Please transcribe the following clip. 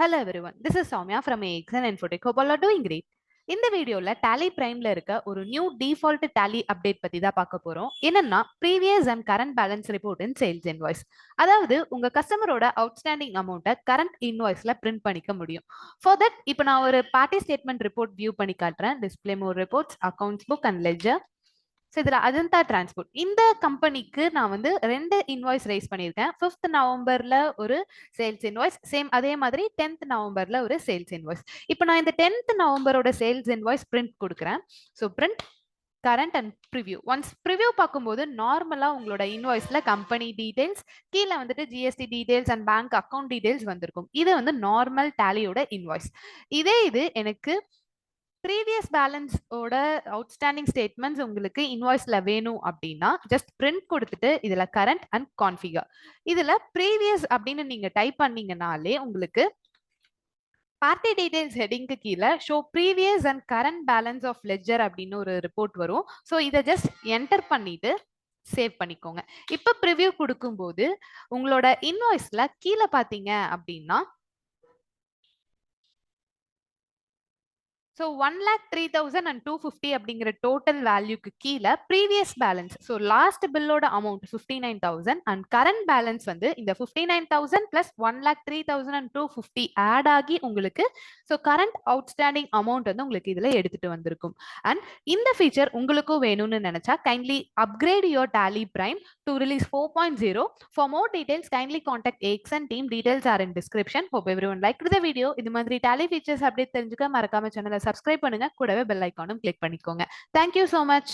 Hello everyone, this is Soumya from AX and Infotech. Hope all are doing great. இந்த வீடியோல Tally Primeல இருக்க ஒரு new default Tally update பத்தி தான் பார்க்க போறோம். என்னன்னா previous and current balance report in sales invoice. அதாவது உங்க கஸ்டமரோட அவுட்ஸ்டாண்டிங் அமௌண்ட்டை கரண்ட் இன்வாய்ஸ்ல பிரிண்ட் பண்ணிக்க முடியும். ஃபார் தட் இப்போ நான் ஒரு பார்ட்டி ஸ்டேட்மெண்ட் ரிப்போர்ட் வியூ பண்ணி காட்டுறேன். Display more reports, accounts book and ledger. So இதில் அஜந்தா டிரான்ஸ்போர்ட் இந்த கம்பெனிக்கு நான் வந்து 2 இன்வாய்ஸ் ரைஸ் பண்ணியிருக்கேன். 5th நவம்பர்ல ஒரு சேல்ஸ் இன்வாய்ஸ், சேம் அதே மாதிரி 10th நவம்பர்ல ஒரு சேல்ஸ் இன்வாய்ஸ். இப்போ நான் இந்த 10th நவம்பரோட சேல்ஸ் இன்வாய்ஸ் பிரிண்ட் கொடுக்குறேன். So print current and preview. Once preview பார்க்கும்போது நார்மலா உங்களோட இன்வாய்ஸ்ல கம்பெனி டீடைல்ஸ், கீழே வந்துட்டு GST details and bank account details வந்திருக்கும். இது வந்து நார்மல் டேலியோட இன்வாய்ஸ். இது எனக்கு ப்ரீவியஸ் பேலன்ஸ் ஓட அவுட்ஸ்டாண்டிங் ஸ்டேட்மெண்ட்ஸ் உங்களுக்கு இன்வாய்ஸ்ல வேணும் அப்படின்னா ஜஸ்ட் பிரிண்ட் கொடுத்துட்டு இதுல கரண்ட் அண்ட் கான்ஃபிகர், இதுல ப்ரீவியஸ் அப்படின்னு நீங்க டைப் பண்ணீங்கனாலே உங்களுக்கு பார்ட்டி டீடைல்ஸ் ஹெட்டிங்க்கு கீழே show previous and current balance of ledger அப்படின்னு ஒரு ரிப்போர்ட் வரும். ஸோ இதை ஜஸ்ட் என்டர் பண்ணிட்டு சேவ் பண்ணிக்கோங்க. இப்போ ப்ரிவ்யூ கொடுக்கும்போது உங்களோட இன்வாய்ஸ்ல கீழே பார்த்தீங்க அப்படின்னா ஸோ 1,03,250 அப்படிங்கிற டோட்டல் வேல்யூக்கு கீழே ப்ரீவியஸ் பேலன்ஸ், ஸோ லாஸ்ட் பில்லோட அமௌண்ட் 59,000 அண்ட் கரண்ட் பேலன்ஸ் வந்து இந்த 59,000 பிளஸ் 1,03,250 ஆட் ஆகி உங்களுக்கு ஸோ கரண்ட் அவுட்ஸ்டாண்டிங் அமௌண்ட் வந்து உங்களுக்கு இதில் எடுத்துட்டு வந்திருக்கும். அண்ட் இந்த ஃபீச்சர் உங்களுக்கும் வேணும்னு நினைச்சா kindly upgrade your Tally Prime to release 4.0. For more details, kindly contact AXN team. Details are in description. Hope everyone liked the video. இது மாதிரி Tally features அப்டேட் தெரிஞ்சுக்க மறக்காம சேனலை சப்ஸ்கிரைப் பண்ணுங்க. கூடவே பெல் ஐக்கானும் கிளிக் பண்ணிக்கோங்க. Thank you so much.